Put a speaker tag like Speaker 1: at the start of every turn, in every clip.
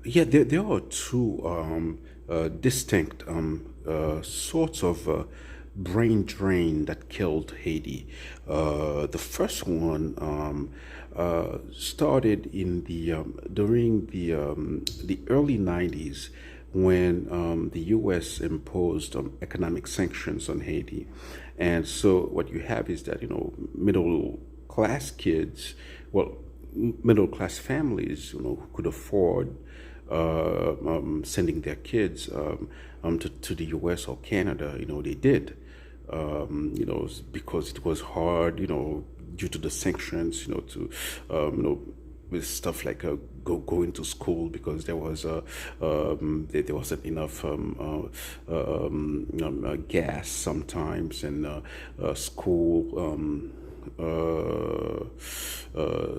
Speaker 1: Yeah, there are two distinct sorts of brain drain that killed Haiti. The first one started in the during the early '90s when the U.S. imposed economic sanctions on Haiti, and so what you have is that middle class kids, well, middle class families, who could afford sending their kids to the U.S. or Canada, they did, because it was hard, due to the sanctions, with stuff like going to school because there wasn't enough gas sometimes, and school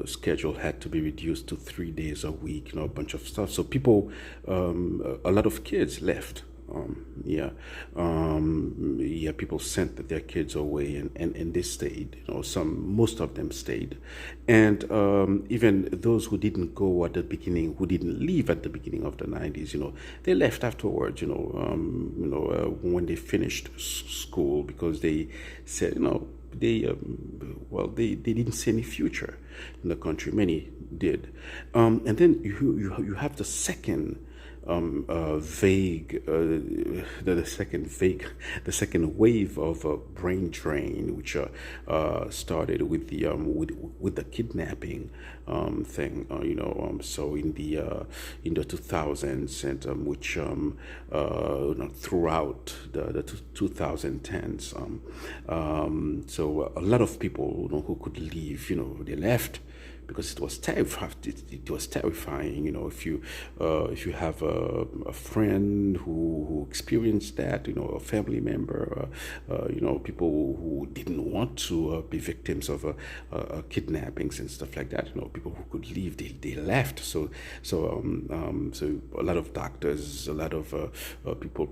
Speaker 1: schedule had to be reduced to 3 days a week, a bunch of stuff. So people, a lot of kids left. People sent their kids away, and they stayed. Most of them stayed, and even those who didn't go at the beginning, who didn't leave at the beginning of the '90s, they left afterwards. When they finished school, because they said, they didn't see any future in the country. Many did, and then you have the second the second wave of brain drain, which started with the kidnapping thing. So in the 2000s, and which throughout the 2010s. So a lot of people, who could leave, they left because it was terrifying. It was terrifying. If you have a friend who experienced that, a family member, people who didn't want to be victims of kidnappings and stuff like that. People who could leave, they left. So a lot of doctors, a lot of people,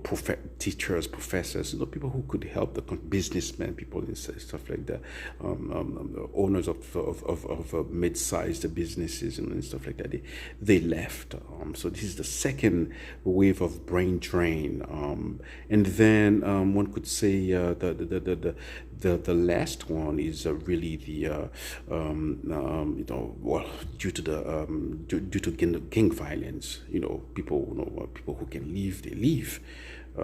Speaker 1: teachers, professors, people who could help the businessmen, people and stuff like that, owners of mid-sized businesses and stuff like that. They left. So this is the second wave of brain drain, and then one could say the last one is really the due to gang violence. People who can leave, they leave.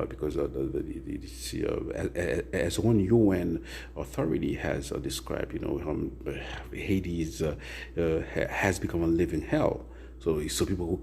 Speaker 1: Because as one UN authority has described, Haiti has become a living hell. So people who can